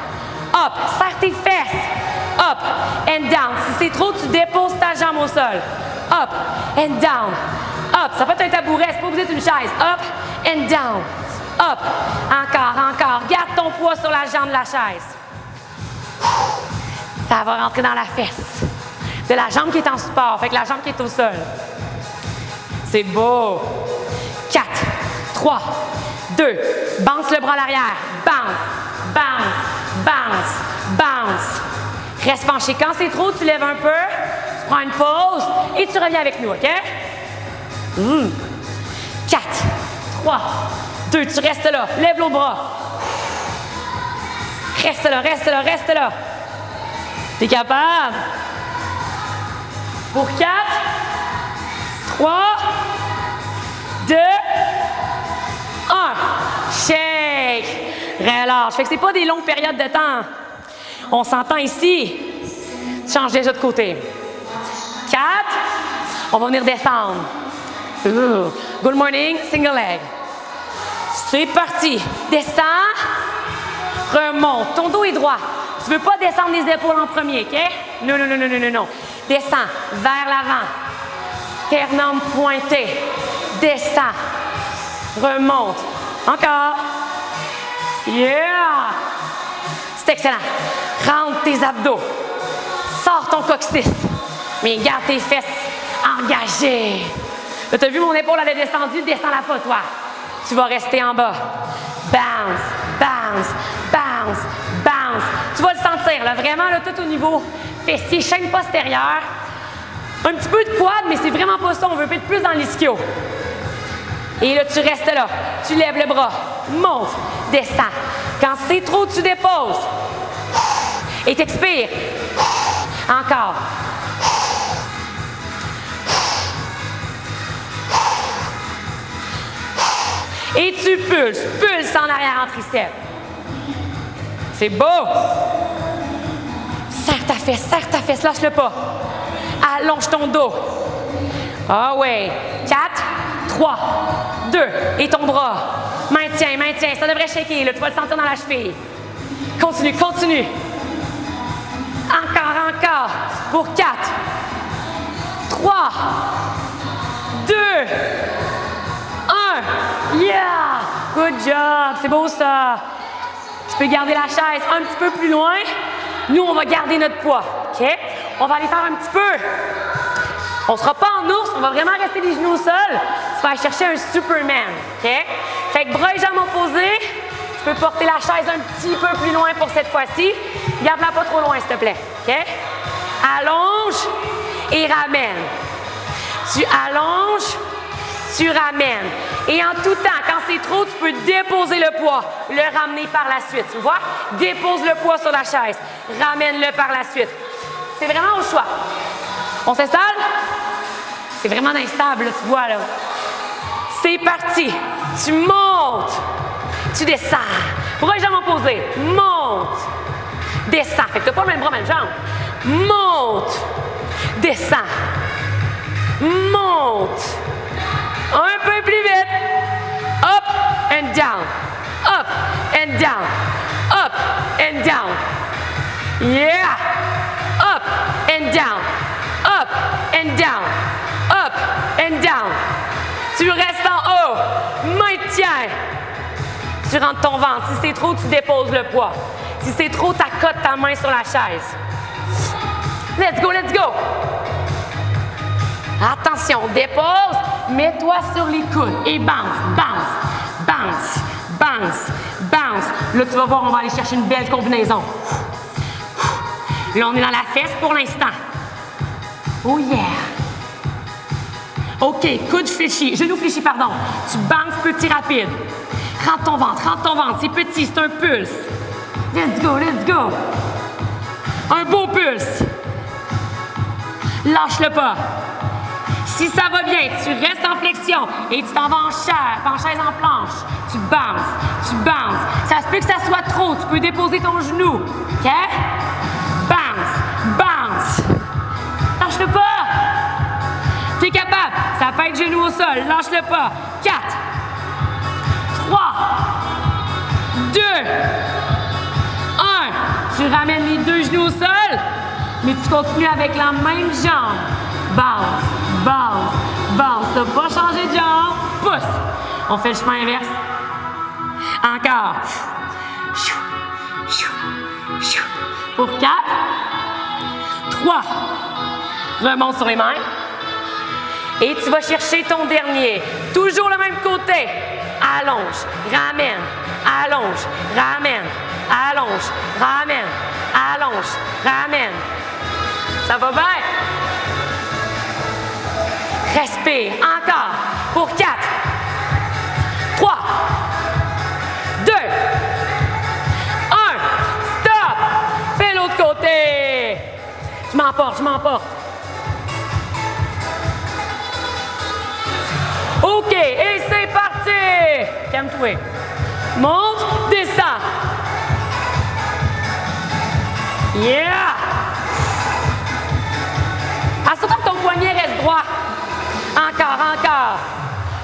Up. Serre tes fesses. Up and down. Si c'est trop, tu déposes ta jambe au sol. Up and down. Up. Ça peut être un tabouret, c'est pas obligé d'être une chaise. Up and down. Up. Encore, encore. Garde ton poids sur la jambe de la chaise. Ça va rentrer dans la fesse de la jambe qui est en support. Fait que la jambe qui est au sol. C'est beau. 4, 3, 2. Bounce le bras à l'arrière. Bounce, bounce, bounce, bounce. Reste penché. Quand c'est trop, tu lèves un peu, tu prends une pause et tu reviens avec nous, OK? 4, 3, 2. Tu restes là. Lève l'autre bras. Reste là, reste là, reste là. T'es capable? Pour 4, 3, 2, 1. Shake. Relâche. Fait que c'est pas des longues périodes de temps. On s'entend ici. Tu changes déjà de côté. 4. On va venir descendre. Good morning. Single leg. C'est parti. Descends. Remonte. Ton dos est droit. Tu ne veux pas descendre les épaules en premier, OK? Non, non, non, non, non, non, non. Descends vers l'avant. Sternum pointé. Descends. Remonte. Encore. Yeah! C'est excellent. Rentre tes abdos. Sors ton coccyx. Mais garde tes fesses engagées. Tu as vu mon épaule, elle est descendue. Descends-la pas, toi. Tu vas rester en bas. Bounce, bounce, bounce, bounce. Tu vas le sentir, là, vraiment, là, tout au niveau fessier, chaîne postérieure. Un petit peu de quad, mais c'est vraiment pas ça. On veut être plus dans l'ischio. Et là, tu restes là. Tu lèves le bras. Monte, descends. Quand c'est trop, tu déposes. Et t'expires. Encore. Et tu pulses. Pulse en arrière en triceps. C'est beau. Serre ta fesse, lâche-le pas. Allonge ton dos. Ah ouais. 4, 3, 2. Et ton bras. Maintiens. Ça devrait shaker, là. Tu vas le sentir dans la cheville. Continue. Encore. Pour 4, 3, 2, 1. Yeah! Good job. C'est beau, ça. Tu peux garder la chaise un petit peu plus loin. Nous, on va garder notre poids. OK? On va aller faire un petit peu. On ne sera pas en ours. On va vraiment rester les genoux au sol. Tu vas aller chercher un Superman. OK? Fait que bras et jambes opposés. Tu peux porter la chaise un petit peu plus loin pour cette fois-ci. Garde-la pas trop loin, s'il te plaît. OK? Allonge et ramène. Tu allonges, tu ramènes. Et en tout temps, quand c'est trop, tu peux déposer le poids, le ramener par la suite. Tu vois? Dépose le poids sur la chaise. Ramène-le par la suite. C'est vraiment au choix. On s'installe? C'est vraiment instable, là, tu vois, là. C'est parti. Tu montes. Tu descends. Bras et jambes opposés. Monte. Descends. Fait que tu n'as pas le même bras, même jambe. Monte. Descends. Monte. Un peu plus vite. Up and down. Up and down. Up and down. Yeah. Up and down. Up and down. Up and down. Tu restes en haut. Maintiens. Tu rentres ton ventre. Si c'est trop, tu déposes le poids. Si c'est trop, tu accotes ta main sur la chaise. Let's go. Attention, dépose. Mets-toi sur les coudes et bounce. Là, tu vas voir, on va aller chercher une belle combinaison. Là, on est dans la fesse pour l'instant. Oh yeah! OK, coude fléchi, genou fléchi, pardon. Tu bounces petit rapide. Rentre ton ventre. C'est petit, c'est un pulse. Let's go. Un beau pulse. Lâche-le pas. Si ça va bien, tu restes en flexion et tu t'en vas en chaise en planche. Tu bounces. Ça se peut que ça soit trop, tu peux déposer ton genou. OK? Bounce. Lâche-le pas. T'es capable. Ça peut être genou au sol. Lâche-le pas. 4, 3, 2, 1. Tu ramènes les deux genoux au sol, mais tu continues avec la même jambe. Bounce. T'as pas changé de jambe. Pousse. On fait le chemin inverse. Encore. Pour 4, 3. Remonte sur les mains. Et tu vas chercher ton dernier. Toujours le même côté. Allonge, ramène, allonge, ramène, allonge, ramène, allonge, ramène. Ça va bien? Respire. Encore. Pour 4, 3, 2, 1. Stop. Fais l'autre côté. Je m'emporte. OK. Et c'est parti. Calme-toi. Monte, descends. Yeah. Assure-toi que ton poignet reste droit. Encore.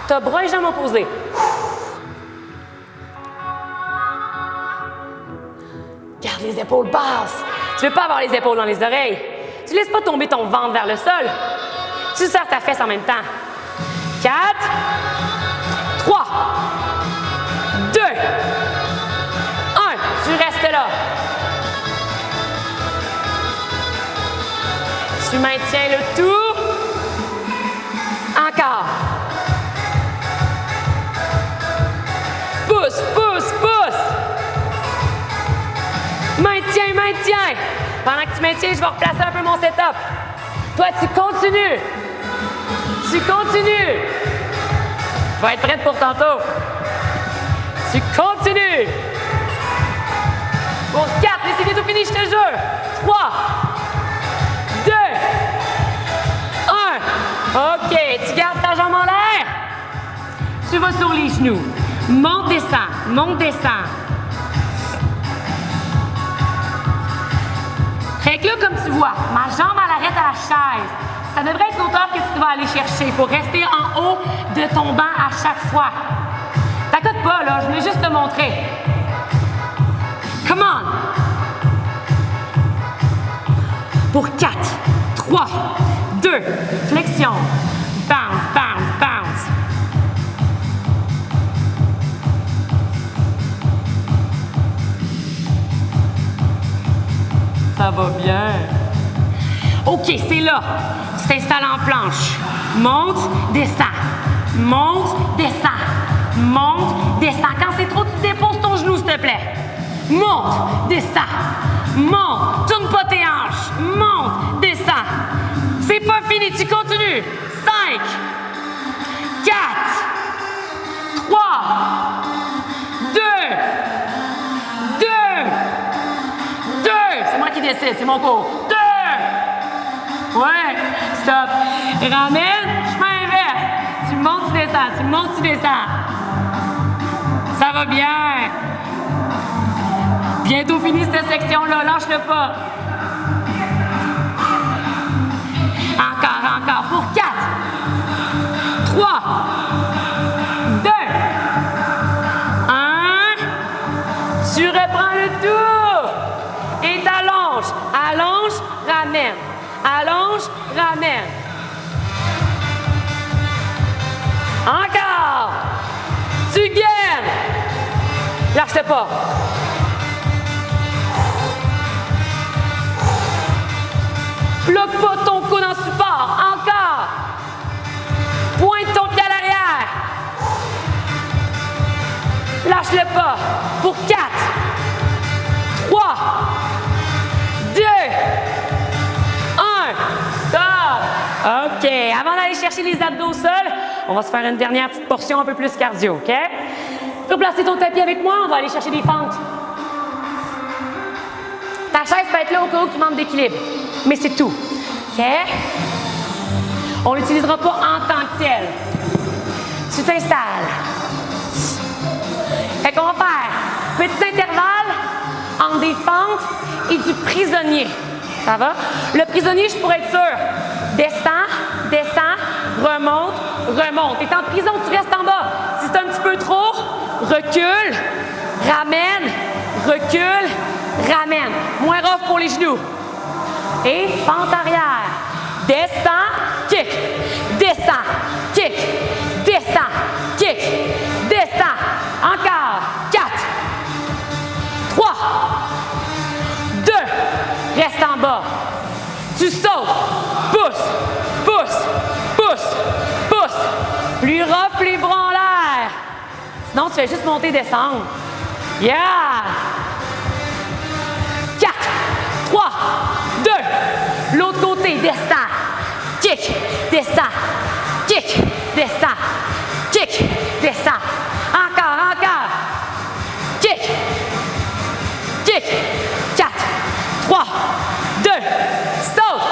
T'as bras et jambes opposés. Garde les épaules basses. Tu ne veux pas avoir les épaules dans les oreilles. Tu ne laisses pas tomber ton ventre vers le sol. Tu serres ta fesse en même temps. 4, 3, 2, 1. Tu restes là. Tu maintiens le tout. Encore. Pousse. Maintiens. Pendant que tu maintiens, je vais replacer un peu mon setup. Toi, tu continues. Je vais être prête pour tantôt. Tu continues. Pour 4, mais c'est bientôt fini, je te jure. 3, 2, 1. OK, tu gardes ta jambe en l'air. Tu vas sur les genoux. Monte, descends. Monte, descends. Fait que là, comme tu vois, ma jambe à l'arrêt à la chaise. Ça devrait être l'auteur que tu dois aller chercher pour rester en haut de ton banc à chaque fois. T'inquiète pas, là, je voulais juste te montrer. Come on! Pour 4, 3, 2, flexion. Bounce, bounce, bounce. Ça va bien. OK, c'est là. Tu t'installes en planche. Monte, descends. Monte, descends. Monte, descends. Quand c'est trop, tu déposes ton genou, s'il te plaît. Monte, descends. Monte, tourne pas tes hanches. Monte, descends. C'est pas fini, tu continues. 5, 4, 3, 2, 2, 2. C'est moi qui décide, c'est mon cours. 2. Ouais, stop. Ramène, chemin inverse. Tu montes, tu descends. Tu montes, tu descends. Ça va bien. Bientôt fini cette section-là. Lâche-le pas. Encore, encore. Pour 4, 3, 2, 1. Tu reprends le tour. Et t'allonges. Allonge, ramène. Allonge, ramène. Encore. Tu gagnes. Lâche-le pas. Bloque pas ton coude en support. Encore. Pointe ton pied à l'arrière. Lâche-le pas. Pour 4, 3, 2, 1. Stop. OK. Avant d'aller chercher les abdos au sol, on va se faire une dernière petite portion un peu plus cardio. OK? Tu peux placer ton tapis avec moi. On va aller chercher des fentes. Ta chaise peut être là au cas où tu manques d'équilibre. Mais c'est tout. OK? On ne l'utilisera pas en tant que tel. Tu t'installes. Fait qu'on va faire petit intervalle entre des fentes et du prisonnier. Ça va? Le prisonnier, je pourrais être sûre. Descends, descends, remonte, remonte. T'es en prison, tu restes en bas. Si c'est un petit peu trop, recule, ramène, recule, ramène. Moins rough pour les genoux. Et fente arrière. Descends, kick. Descends, kick. Descends, kick. Descends. Encore. 4, 3, 2. Reste en bas. Tu sautes. Pousse, pousse, pousse, pousse. Plus rough, plus bras en l'air. Sinon, tu fais juste monter et descendre. Yeah! 4, 3, 2. L'autre côté, descends. Kick, descends. Kick, descends. Kick, descends. Encore, encore. Kick. Kick. 4, 3, 2. Saute.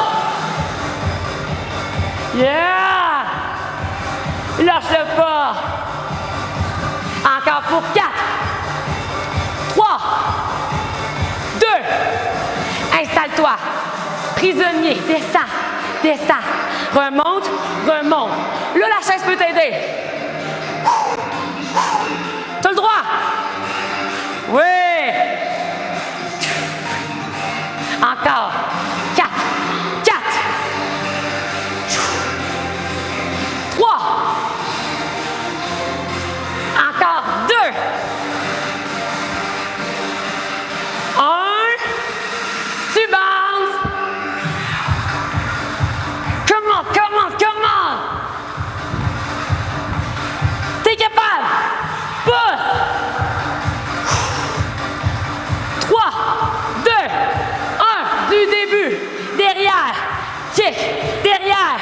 Yeah! Lâche-le pas. Encore pour 4, 3, 2. Installe-toi. Prisonnier. Descends. Descends. Remonte. Remonte. Là, la chaise peut t'aider. Tu as le droit. Oui. Encore. 4, 4. 3. Encore 2. 1. Tu bounces. Come on, come on, come on. T'es capable. Pousse. 3, 2, 1. Du début. Derrière. Kick. Derrière.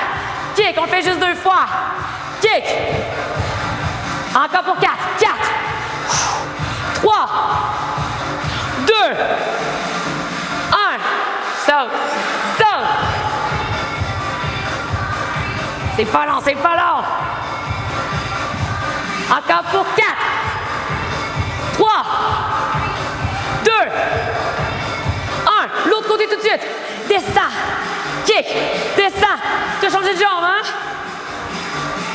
Kick. On fait juste 2 fois. Kick. Encore pour 4. 4. 3. 2. 1. Saute. Saute. C'est pas long, c'est pas long. Encore pour 4. descends, kick, descends. Tu as changé de jambe, hein?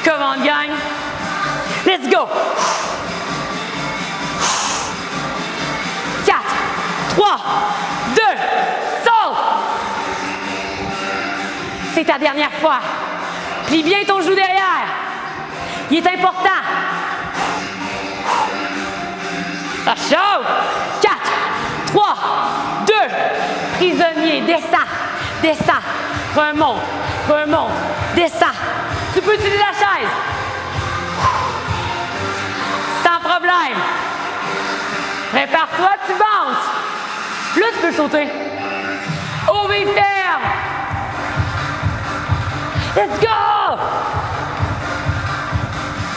Come on, gang. Let's go. 4, 3, 2, saute. C'est ta dernière fois. Plie bien ton genou derrière. Il est important. Ça chauffe. 4, 3, 2, prisonnier, descends, descends, remonte, remonte, descends. Tu peux utiliser la chaise. Sans problème. Prépare-toi, tu bounces. Là, tu peux sauter. Ouvre et ferme. Let's go!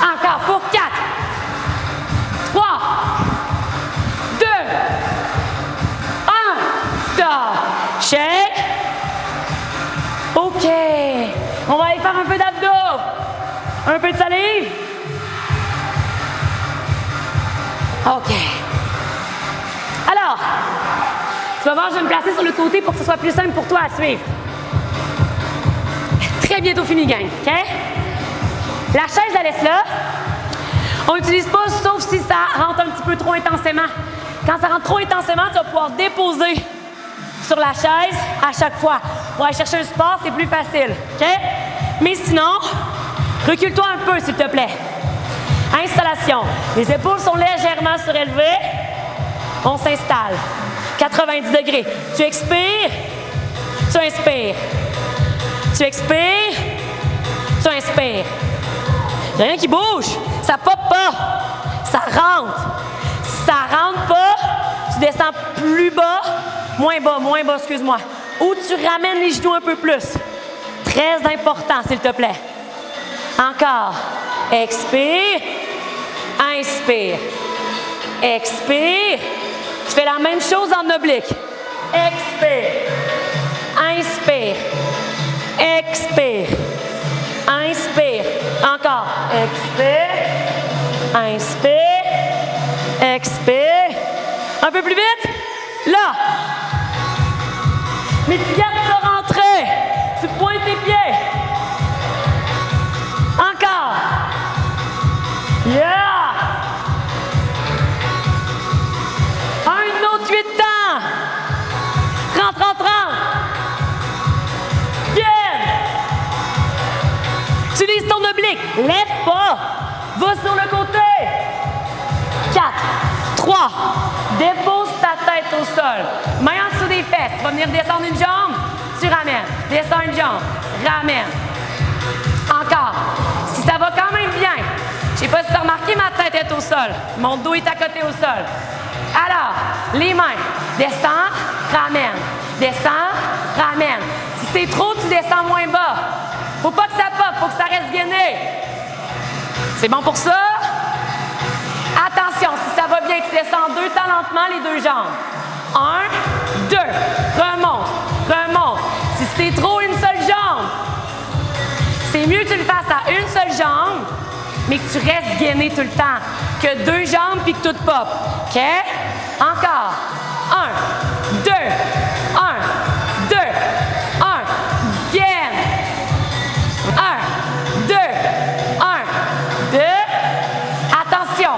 Encore pour 4, 3, 2, 1. Stop. Shake. OK. On va aller faire un peu d'abdos. Un peu de salive. OK. Alors, tu vas voir, je vais me placer sur le côté pour que ce soit plus simple pour toi à suivre. Très bientôt fini, gang. OK? La chaise, la laisse là. On n'utilise pas, sauf si ça rentre un petit peu trop intensément. Quand ça rentre trop intensément, tu vas pouvoir déposer sur la chaise à chaque fois. Pour aller chercher un support, c'est plus facile. OK? Mais sinon, recule-toi un peu, s'il te plaît. Installation. Les épaules sont légèrement surélevées. On s'installe. 90 degrés. Tu expires. Tu inspires. Tu expires. Tu inspires. Il n'y a rien qui bouge. Ça pop pas. Ça rentre. Si ça rentre pas, tu descends plus bas. Moins bas, excuse-moi. Ou tu ramènes les genoux un peu plus. Très important, s'il te plaît. Encore. Expire. Inspire. Expire. Tu fais la même chose en oblique. Expire. Inspire. Expire. Inspire. Encore. Expire. Inspire. Expire. Un peu plus vite. Là. Mais tu gardes ça rentrer. Tu pointes tes pieds. Encore. Yeah. Un autre 8 temps. Rentre. Bien. Utilise ton oblique. Lève pas. Va sur le côté. 4, 3. Dépose ta tête au sol. Main en dessous des fesses. Tu vas venir descendre une jambe. Tu ramènes. Descends une jambe. Ramène. Encore. Si ça va quand même bien. Je ne sais pas si tu as remarqué, ma tête est au sol. Mon dos est à côté au sol. Alors, les mains. Descends, ramène. Descends, ramène. Si c'est trop, tu descends moins bas. Faut pas que ça pop, faut que ça reste gainé. C'est bon pour ça? Attention, si ça va bien, tu descends 2 temps lentement les 2 jambes. 1, 2. Remonte. Si c'est trop une seule jambe, c'est mieux que tu le fasses à une seule jambe, mais que tu restes gainé tout le temps, que 2 jambes puis que tout pop. OK? Encore. 1, 2, 1, 2, 1. Gaine. 1, 2, 1, 2. Attention.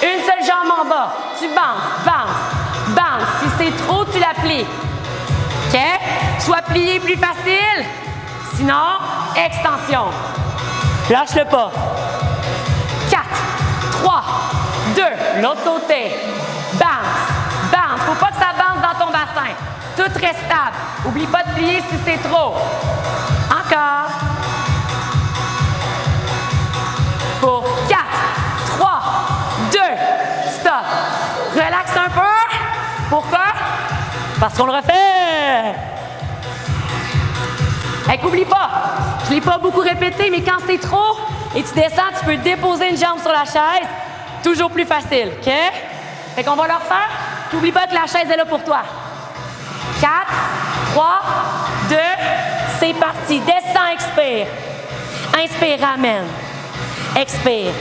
Une seule jambe en bas. Tu bounces. Si c'est trop, tu la plies. OK? Soit plié plus facile. Sinon, extension. Lâche-le pas. 4, 3, 2. L'autre côté. Bounce. Faut pas que ça bounce dans ton bassin. Tout reste stable. Oublie pas de plier si c'est trop. Encore. Pour 4, 3, 2. Stop. Relaxe un peu. Pourquoi? Parce qu'on le refait. Hey, n'oublie pas, je ne l'ai pas beaucoup répété, mais quand c'est trop et tu descends, tu peux déposer une jambe sur la chaise. Toujours plus facile, OK? Fait qu'on va le refaire. N'oublie pas que la chaise est là pour toi. 4, 3, 2, c'est parti. Descends, expire. Inspire, ramène. Expire.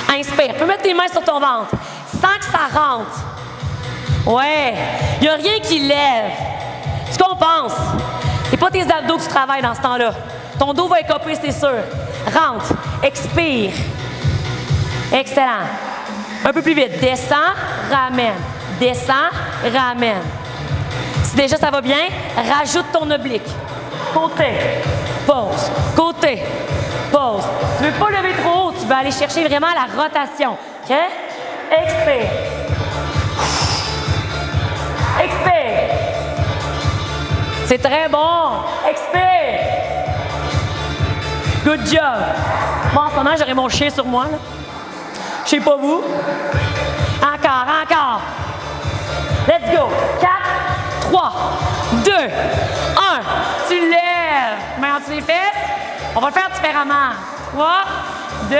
Inspire. Tu peux mettre tes mains sur ton ventre. Sans que ça rentre. Ouais. Il n'y a rien qui lève. Tu comprends?
pense. C'est pas tes abdos que tu travailles dans ce temps-là. Ton dos va écoper, c'est sûr. Rentre, expire. Excellent. Un peu plus vite. Descends, ramène. Descends, ramène. Si déjà ça va bien, rajoute ton oblique. Côté, pause, côté, pause. Tu ne veux pas lever trop haut, tu veux aller chercher vraiment la rotation. OK? Expire. Expire. C'est très bon. Expire. Good job. Moi, en ce moment, j'aurais mon chien sur moi. Là. Je sais pas vous. Encore, encore. Let's go. 4, 3, 2, 1. Tu lèves. Main entre les fesses. On va le faire différemment. 3, 2,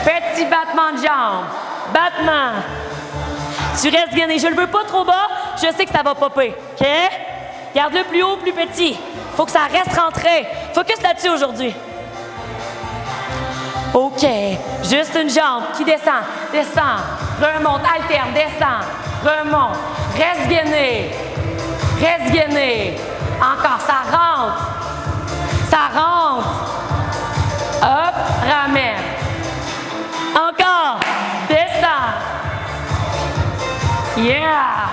petit battement de jambes. Battement. Tu restes gainé. Je le veux pas trop bas. Je sais que ça va popper. OK? Garde-le plus haut, plus petit. Faut que ça reste rentré. Focus là-dessus aujourd'hui. OK. Juste une jambe qui descend. Descend. Remonte. Alterne. Descend. Remonte. Reste gainé. Reste gainé. Encore. Ça rentre. Ça rentre. Hop. Ramène. Encore. Descend. Yeah.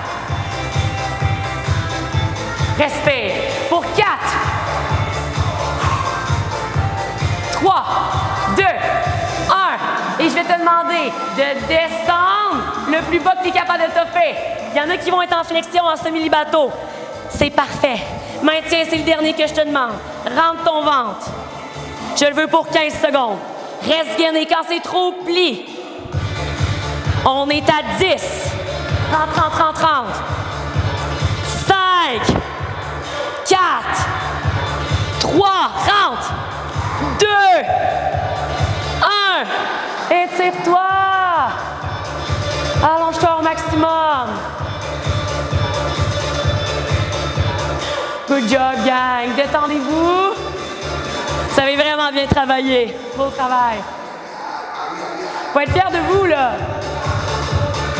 Respire. Pour 4. 3, 2, 1. Et je vais te demander de descendre le plus bas que tu es capable de toffer. Il y en a qui vont être en flexion, en semi-libato. C'est parfait. Maintiens, c'est le dernier que je te demande. Rentre ton ventre. Je le veux pour 15 secondes. Reste gainé. Quand c'est trop, plie. On est à 10. 30, 30, 30, 30. 5, 4, 3, rentre. 2, 1. Étire-toi. Allonge-toi au maximum. Good job, gang. Détendez-vous. Vous avez vraiment bien travaillé. Beau travail. Faut être fier de vous, là.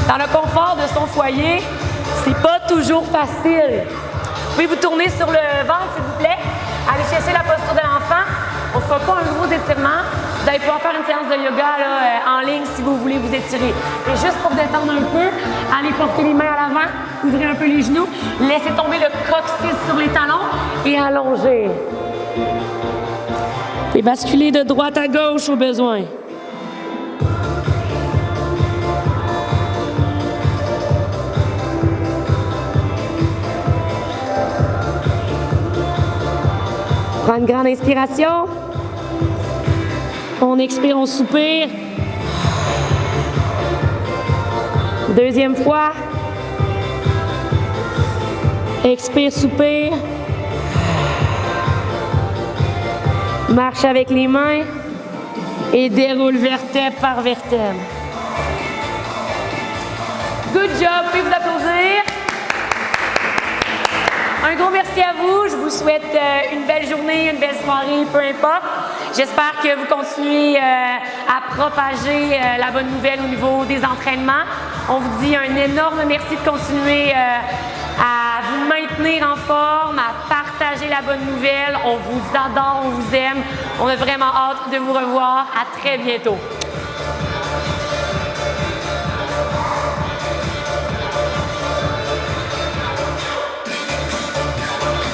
Dans le confort de son foyer, c'est pas toujours facile. Vous pouvez vous tourner sur le ventre, s'il vous plaît. Allez chercher la posture de l'enfant. On ne fera pas un gros étirement. Vous allez pouvoir faire une séance de yoga là, en ligne si vous voulez vous étirer. Et juste pour détendre un peu, allez porter les mains à l'avant, ouvrez un peu les genoux, laissez tomber le coccyx sur les talons et allongez. Et basculez de droite à gauche au besoin. Prends une grande inspiration. On expire, on soupire. Deuxième fois. Expire, soupire. Marche avec les mains et déroule vertèbre par vertèbre. Good job, pouvez vous applaudir. Un gros merci à vous. Je vous souhaite une belle journée, une belle soirée, peu importe. J'espère que vous continuez à propager la bonne nouvelle au niveau des entraînements. On vous dit un énorme merci de continuer à vous maintenir en forme, à partager la bonne nouvelle. On vous adore, on vous aime. On a vraiment hâte de vous revoir. À très bientôt.